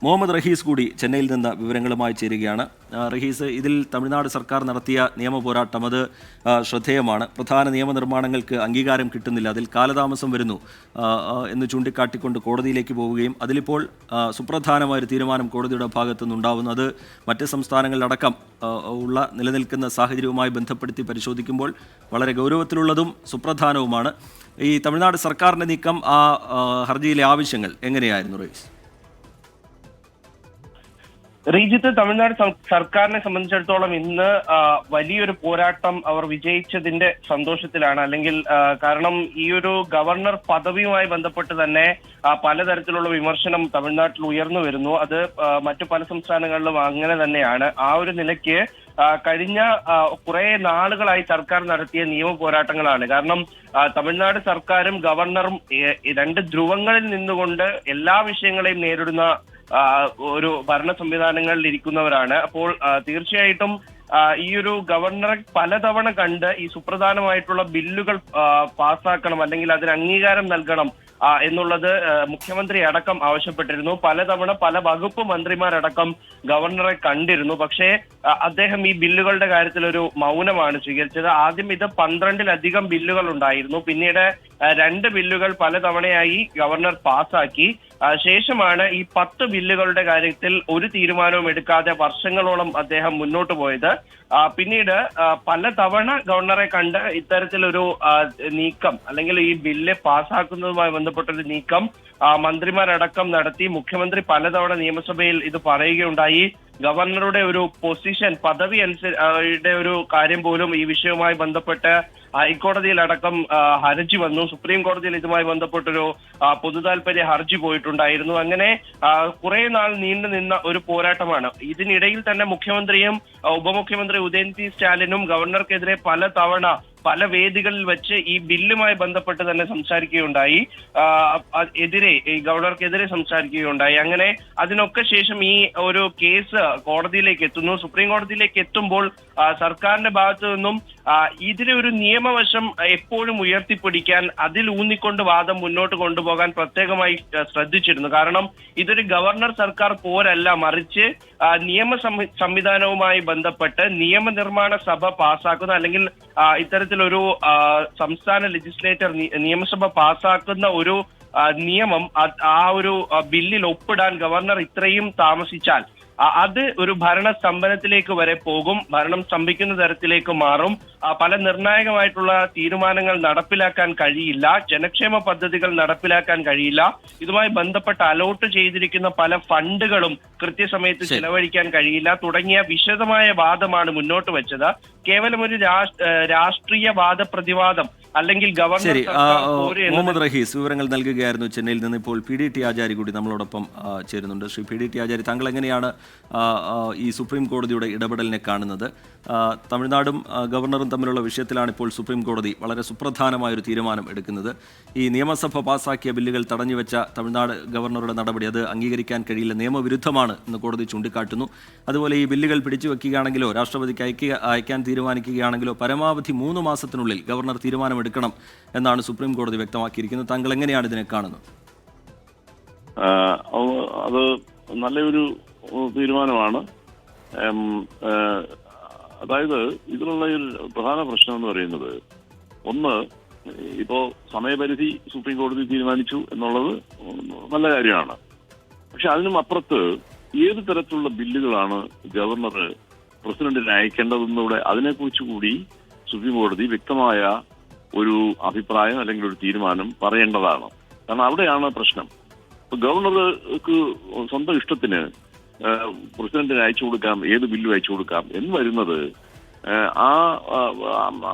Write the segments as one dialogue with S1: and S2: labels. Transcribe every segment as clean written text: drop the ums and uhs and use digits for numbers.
S1: മുഹമ്മദ് റഹീസ് കൂടി ചെന്നൈയിൽ നിന്ന് വിവരങ്ങളുമായി ചേരുകയാണ്. റഹീസ്, ഇതിൽ തമിഴ്നാട് സർക്കാർ നടത്തിയ നിയമ പോരാട്ടം അത് ശ്രദ്ധേയമാണ്. പ്രധാന നിയമനിർമ്മാണങ്ങൾക്ക് അംഗീകാരം കിട്ടുന്നില്ല, അതിൽ കാലതാമസം വരുന്നു എന്ന് ചൂണ്ടിക്കാട്ടിക്കൊണ്ട് കോടതിയിലേക്ക് പോവുകയും അതിലിപ്പോൾ സുപ്രധാനമായൊരു തീരുമാനം കോടതിയുടെ ഭാഗത്തു നിന്നുണ്ടാവുന്നു. അത് മറ്റ് സംസ്ഥാനങ്ങളിലടക്കം ഉള്ള നിലനിൽക്കുന്ന സാഹചര്യവുമായി ബന്ധപ്പെടുത്തി പരിശോധിക്കുമ്പോൾ വളരെ ഗൗരവത്തിലുള്ളതും സുപ്രധാനവുമാണ്. ഈ തമിഴ്നാട് സർക്കാരിൻ്റെ നീക്കം, ആ ഹർജിയിലെ ആവശ്യങ്ങൾ എങ്ങനെയായിരുന്നു റഹീസ്?
S2: റീജിത്ത്, തമിഴ്നാട് സർക്കാരിനെ സംബന്ധിച്ചിടത്തോളം ഇന്ന് വലിയൊരു പോരാട്ടം അവർ വിജയിച്ചതിന്റെ സന്തോഷത്തിലാണ്. അല്ലെങ്കിൽ കാരണം ഈ ഒരു ഗവർണർ പദവിയുമായി ബന്ധപ്പെട്ട് തന്നെ പലതരത്തിലുള്ള വിമർശനം തമിഴ്നാട്ടിൽ ഉയർന്നു വരുന്നു. അത് മറ്റു പല സംസ്ഥാനങ്ങളിലും അങ്ങനെ തന്നെയാണ്. ആ ഒരു നിലയ്ക്ക് കഴിഞ്ഞ കുറെ നാളുകളായി സർക്കാർ നടത്തിയ നിയമ പോരാട്ടങ്ങളാണ്. കാരണം തമിഴ്നാട് സർക്കാരും ഗവർണറും രണ്ട് ധ്രുവങ്ങളിൽ നിന്നുകൊണ്ട് എല്ലാ വിഷയങ്ങളെയും നേരിടുന്ന ഒരു ഭരണ സംവിധാനങ്ങളിൽ ഇരിക്കുന്നവരാണ്. അപ്പോൾ തീർച്ചയായിട്ടും ഈ ഒരു ഗവർണറെ പലതവണ കണ്ട് ഈ സുപ്രധാനമായിട്ടുള്ള ബില്ലുകൾ പാസ്സാക്കണം, അല്ലെങ്കിൽ അതിന് അംഗീകാരം നൽകണം എന്നുള്ളത് മുഖ്യമന്ത്രി അടക്കം ആവശ്യപ്പെട്ടിരുന്നു. പലതവണ പല വകുപ്പ് മന്ത്രിമാരടക്കം ഗവർണറെ കണ്ടിരുന്നു. പക്ഷേ അദ്ദേഹം ഈ ബില്ലുകളുടെ കാര്യത്തിൽ ഒരു മൗനമാണ് സ്വീകരിച്ചത്. ആദ്യം ഇത് 12-ലധികം ബില്ലുകൾ ഉണ്ടായിരുന്നു. പിന്നീട് 2 ബില്ലുകൾ പലതവണയായി ഗവർണർ പാസ്സാക്കി. ശേഷമാണ് ഈ 10 ബില്ലുകളുടെ കാര്യത്തിൽ ഒരു തീരുമാനവും എടുക്കാതെ വർഷങ്ങളോളം അദ്ദേഹം മുന്നോട്ട് പോയത്. പിന്നീട് പലതവണ ഗവർണറെ കണ്ട് ഇത്തരത്തിലൊരു നീക്കം, അല്ലെങ്കിൽ ഈ ബില്ല് പാസ്സാക്കുന്നതുമായി ബന്ധപ്പെട്ടൊരു നീക്കം മന്ത്രിമാരടക്കം നടത്തി. മുഖ്യമന്ത്രി പലതവണ നിയമസഭയിൽ ഇത് പറയുകയുണ്ടായി. ഗവർണറുടെ ഒരു പൊസിഷൻ, പദവി അനുസരിച്ച് ഒരു കാര്യം പോലും ഈ വിഷയവുമായി ബന്ധപ്പെട്ട് ഹൈക്കോടതിയിലടക്കം ഹർജി വന്നു. സുപ്രീം കോടതിയിൽ ഇതുമായി ബന്ധപ്പെട്ടൊരു പൊതുതാൽപര്യ ഹർജി പോയിട്ടുണ്ടായിരുന്നു. അങ്ങനെ കുറെ നാൾ നീണ്ടു നിന്ന ഒരു പോരാട്ടമാണ്. ഇതിനിടയിൽ തന്നെ മുഖ്യമന്ത്രിയും ഉപമുഖ്യമന്ത്രി ഉദയനിധി സ്റ്റാലിനും ഗവർണർക്കെതിരെ പലതവണ പല വേദികളിൽ വെച്ച് ഈ ബില്ലുമായി ബന്ധപ്പെട്ട് തന്നെ സംസാരിക്കുകയുണ്ടായി. ഈ ഗവർണർക്കെതിരെ സംസാരിക്കുകയുണ്ടായി. അങ്ങനെ അതിനൊക്കെ ശേഷം ഈ ഒരു കേസ് കോടതിയിലേക്ക് എത്തുന്നു. സുപ്രീം കോടതിയിലേക്ക് എത്തുമ്പോൾ സർക്കാരിന്റെ ഭാഗത്തു നിന്നും ഇതിലെ ഒരു നിയമവശം എപ്പോഴും ഉയർത്തിപ്പിടിക്കാൻ, അതിൽ ഊന്നിക്കൊണ്ട് വാദം മുന്നോട്ട് കൊണ്ടുപോകാൻ പ്രത്യേകമായി ശ്രദ്ധിച്ചിരുന്നു. കാരണം ഇതൊരു ഗവർണർ സർക്കാർ പോരല്ല, മറിച്ച് നിയമ സംവിധാനവുമായി ബന്ധപ്പെട്ട് നിയമനിർമ്മാണ സഭ പാസ്സാക്കുന്ന, അല്ലെങ്കിൽ ഇത്തരത്തിലൊരു സംസ്ഥാന ലെജിസ്ലേറ്റർ നിയമസഭ പാസ്സാക്കുന്ന ഒരു നിയമം, ആ ഒരു ബില്ലിൽ ഒപ്പിടാൻ ഗവർണർ ഇത്രയും താമസിച്ചാൽ അത് ഒരു ഭരണസ്തംഭനത്തിലേക്ക് വരെ പോകും, ഭരണം സ്തംഭിക്കുന്ന തരത്തിലേക്ക് മാറും. പല നിർണായകമായിട്ടുള്ള തീരുമാനങ്ങൾ നടപ്പിലാക്കാൻ കഴിയില്ല, ജനക്ഷേമ പദ്ധതികൾ നടപ്പിലാക്കാൻ കഴിയില്ല, ഇതുമായി ബന്ധപ്പെട്ട് അലോട്ട് ചെയ്തിരിക്കുന്ന പല ഫണ്ടുകളും കൃത്യസമയത്ത് ചെലവഴിക്കാൻ കഴിയില്ല തുടങ്ങിയ വിശദമായ വാദമാണ് മുന്നോട്ട് വെച്ചത്. കേവലം ഒരു രാഷ്ട്രീയ വാദപ്രതിവാദം, അല്ലെങ്കിൽ ഗവർണർ.
S1: മുഹമ്മദ് റഹീസ് വിവരങ്ങൾ നൽകുകയായിരുന്നു ചെന്നൈയിൽ നിന്ന്. ഇപ്പോൾ PDT ആചാരി കൂടി നമ്മളോടൊപ്പം ചേരുന്നുണ്ട്. ശ്രീ PDT ആചാരി, താങ്കൾ എങ്ങനെയാണ് ഈ സുപ്രീം കോടതിയുടെ ഇടപെടലിനെ കാണുന്നത്? തമിഴ്നാടും ഗവർണറും തമ്മിലുള്ള വിഷയത്തിലാണ് ഇപ്പോൾ സുപ്രീം കോടതി വളരെ സുപ്രധാനമായൊരു തീരുമാനം എടുക്കുന്നത്. ഈ നിയമസഭ പാസാക്കിയ ബില്ലുകൾ തടഞ്ഞുവെച്ച തമിഴ്നാട് ഗവർണറുടെ നടപടി അത് അംഗീകരിക്കാൻ കഴിയില്ല, നിയമവിരുദ്ധമാണ് എന്ന് കോടതി ചൂണ്ടിക്കാട്ടുന്നു. അതുപോലെ ഈ ബില്ലുകൾ പിടിച്ചു വയ്ക്കുകയാണെങ്കിലോ രാഷ്ട്രപതിക്ക് അയക്കാൻ തീരുമാനിക്കുകയാണെങ്കിലോ പരമാവധി 3 മാസത്തിനുള്ളിൽ ഗവർണർ തീരുമാനമെടുക്കണം എന്നാണ് സുപ്രീം കോടതി വ്യക്തമാക്കിയിരിക്കുന്നത്. താങ്കൾ എങ്ങനെയാണ് ഇതിനെ കാണുന്നത്?
S3: അത് നല്ലൊരു തീരുമാനമാണ്. അതായത് ഇതിലുള്ള ഒരു പ്രധാന പ്രശ്നം എന്ന് പറയുന്നത്, ഒന്ന്, ഇപ്പോ സമയപരിധി സുപ്രീം കോടതി തീരുമാനിച്ചു എന്നുള്ളത് നല്ല കാര്യമാണ്. പക്ഷെ അതിനും അപ്പുറത്ത് ഏത് തരത്തിലുള്ള ബില്ലുകളാണ് ഗവർണർ പ്രസിഡന്റിന് അയക്കേണ്ടതെന്നൂടെ അതിനെക്കുറിച്ച് കൂടി സുപ്രീം കോടതി വ്യക്തമായ ഒരു അഭിപ്രായം അല്ലെങ്കിൽ ഒരു തീരുമാനം പറയേണ്ടതാണ്. കാരണം അവിടെയാണ് പ്രശ്നം. ഗവർണർക്ക് സ്വന്തം ഇഷ്ടത്തിന് പ്രസിഡന്റിന് അയച്ചു കൊടുക്കാം, ഏത് ബില്ലും അയച്ചു കൊടുക്കാം എന്ന് വരുന്നത്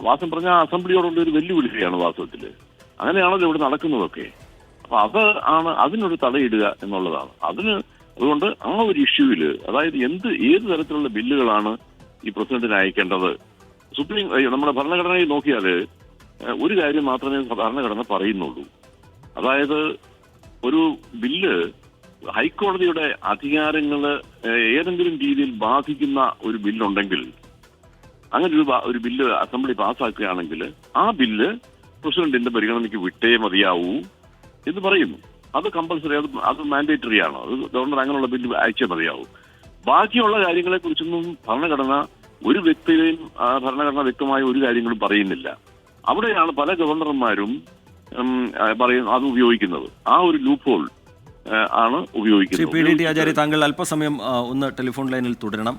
S3: വാസം പറഞ്ഞ അസംബ്ലിയോടുള്ള ഒരു വെല്ലുവിളിയാണ് വാസ്തവത്തില്. അങ്ങനെയാണല്ലോ ഇവിടെ നടക്കുന്നതൊക്കെ. അപ്പൊ അതിനൊരു തടയിടുക എന്നുള്ളതാണ്. അതുകൊണ്ട് ആ ഒരു ഇഷ്യൂവില്, അതായത് ഏത് തരത്തിലുള്ള ബില്ലുകളാണ് ഈ പ്രസിഡന്റിന് അയക്കേണ്ടത്, നമ്മുടെ ഭരണഘടനയിൽ നോക്കിയാല് ഒരു കാര്യം മാത്രമേ ഭരണഘടന പറയുന്നുള്ളൂ. അതായത് ഒരു ബില്ല് ഹൈക്കോടതിയുടെ അധികാരങ്ങള് ഏതെങ്കിലും രീതിയിൽ ബാധിക്കുന്ന ഒരു ബില്ലുണ്ടെങ്കിൽ, അങ്ങനെ ഒരു ബില്ല് അസംബ്ലി പാസ്സാക്കുകയാണെങ്കിൽ ആ ബില്ല് പ്രസിഡന്റിന്റെ പരിഗണനയ്ക്ക് വിട്ടേ മതിയാവൂ എന്ന് പറയുന്നു. അത് കമ്പൽസറി, അത് മാൻഡേറ്ററി ആണ്. അത് ഗവർണർ അങ്ങനെയുള്ള ബില്ല് അയച്ചേ മതിയാവും. ബാക്കിയുള്ള കാര്യങ്ങളെ കുറിച്ചൊന്നും ഭരണഘടന ഒരു വ്യക്തിയെയും ഭരണഘടന വ്യക്തമായ ഒരു കാര്യങ്ങളും പറയുന്നില്ല. അവിടെയാണ് പല ഗവർണർമാരും അത് ഉപയോഗിക്കുന്നത്. ആ ഒരു ലൂപ്പ് ഹോൾ ആണ് ഉപയോഗിക്കുന്നത്.
S1: ശ്രീ പി.ഡി.ടി. ആചാര്യ, താങ്കൾ അല്പസമയം ഒന്ന് ടെലിഫോൺ ലൈനിൽ തുടരണം.